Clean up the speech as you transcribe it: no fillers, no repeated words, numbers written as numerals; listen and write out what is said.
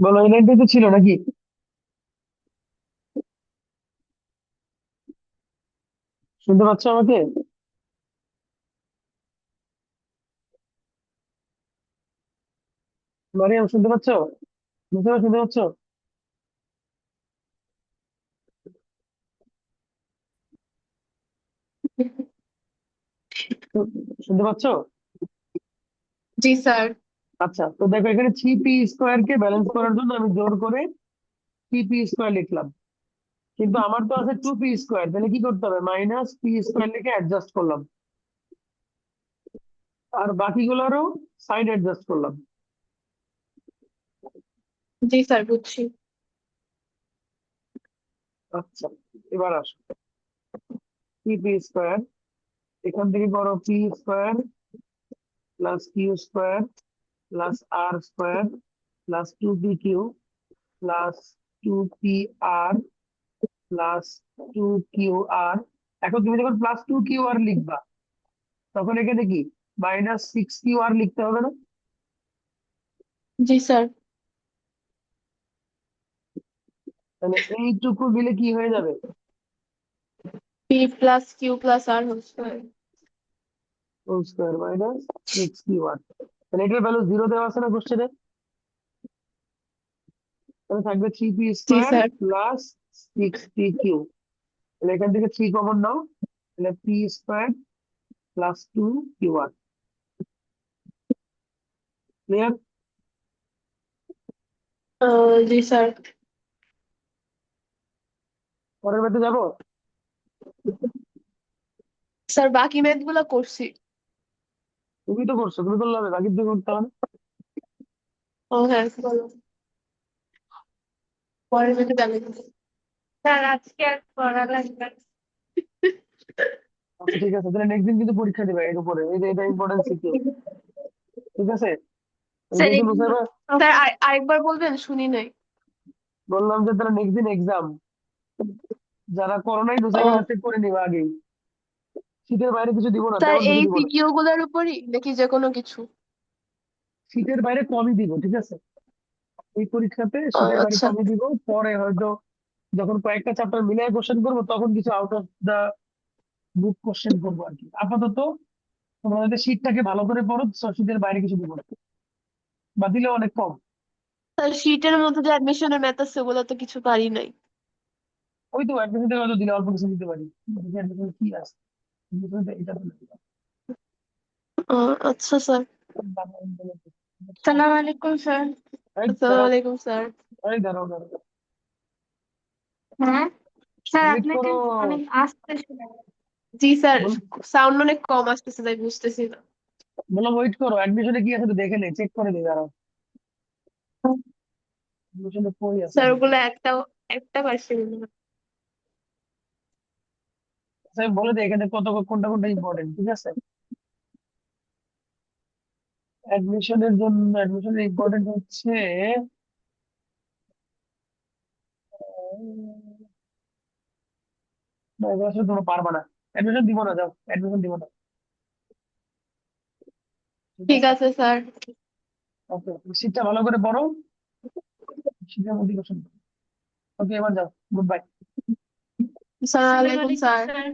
বলো, এই লাইনটাই তো ছিল নাকি? শুনতে পাচ্ছ আমাকে? মারিয়াম, শুনতে পাচ্ছ? শুনতে পাচ্ছ? শুনতে পাচ্ছ? জি স্যার। আচ্ছা, তো দেখো এখানে 3p² কে ব্যালেন্স করার জন্য আমি জোর করে 3p² লিখলাম। কিন্তু আমার তো আছে 2p², তাহলে কি করতে হবে? -p² লিখে অ্যাডজাস্ট করলাম, আর বাকিগুলোরও সাইড অ্যাডজাস্ট করলাম। জি স্যার, বুঝছি। আচ্ছা, এবার আসো। 3p², এখান থেকে করো p² +q² +r² +2pq +2pr +2qr। এখন তুমি যখন +2qr লিখবা, তখন এখানে কি -6qr লিখতে হবে না? জি স্যার। তাহলে এইটুকু মিলে কি হয়ে যাবে? পি প্লাস কিউ প্লাস আর হোল স্কয়ার। হোল² -6qr। তাহলে এটার ভ্যালু 0 দেওয়া আছে না কোশ্চেনে? তাহলে থাকবে three P G square sir. Plus 6pq। তাহলে এখান থেকে 3 কমন নাও, তাহলে p² +2qr। ক্লিয়ার? জি স্যার। পরের ম্যাথে যাবো। স্যার বাকি ম্যাথ গুলা করছি। তুমি তো করছো, তুমি করলে হবে, বাকি দিয়ে করতে হবে না? ও হ্যাঁ, বলো। পরের ম্যাথে যাবে। স্যার আজকে আর পড়া লাগবে না। আচ্ছা ঠিক আছে, তাহলে নেক্সট দিন কিন্তু পরীক্ষা দেবে এর উপরে, এই যে এটা ইম্পর্টেন্ট সিকিউ। ঠিক আছে? তাহলে স্যার যেহেতু নুসাইবা, স্যার আরেকবার বলবেন, শুনি নাই। বললাম যে তাহলে নেক্সট দিন এক্সাম, যারা করোনাই নুসাইবা ও কাছে করে নিবা আগেই। শীতের বাইরে কিছু দিব না, স্যার, তেমন কিছু এই দিব না। সিকিউ গুলার উপরই নাকি যে কোনো কিছু? শীতের বাইরে কমই দিব, ঠিক আছে? এই পরীক্ষাতে শীতের বাইরে আচ্ছা। কমই দিব। পরে হয়তো যখন কয়েকটা চ্যাপ্টার মিলিয়ে কোশ্চেন করবো, তখন কিছু out of the book question করবো আর কি। আপাতত তোমরা যদি শীটটাকে ভালো করে পড়ো, শীতের বাইরে কিছু দিব না, বা দিলে অনেক কম। স্যার শীটের মধ্যে যে অ্যাডমিশনের ম্যাথ আছে ওগুলো তো কিছু পারি নাই। ওই তো অ্যাডমিশন থেকে হয়তো দিলে অল্প কিছু দিতে পারি। admission কি আছে? admission তে এটা তো না। আচ্ছা স্যার। সালাম আলাইকুম স্যার। এই আসসালামু দাঁড়াও, আলাইকুম স্যার। এই দাঁড়াও। হ্যাঁ স্যার, ওয়েট আপনাকে করো। অনেক আসতে শোনা যাচ্ছে। জি স্যার। বল- সাউন্ড অনেক কম আসতেছে, তাই বুঝতেছি না। বললাম ওয়েট করো, অ্যাডমিশনে কি আছে তো দেখে নেই, চেক করে দিই, দাঁড়াও। অ্যাডমিশনে কই আছে স্যার admission? ওগুলো একটা পারছি মনে হয়। আচ্ছা, আমি বলে দিই এখানে কত কোনটা কোনটা ইম্পর্টেন্ট, ঠিক আছে? অ্যাডমিশনের জন্য অ্যাডমিশনের ইম্পর্টেন্ট হচ্ছে না, এগুলো আসলে তোমরা পারবা না। অ্যাডমিশন দিব না, যাও অ্যাডমিশন দিব না। ঠিক ঠিক আছে? আছে স্যার। ওকে, শীতটা ভালো করে পড়ো, শীতের মধ্যে কোশ্চেন। ওকে, এবার যাও, গুড বাই। আসসালামু আলাইকুম স্যার। বাই।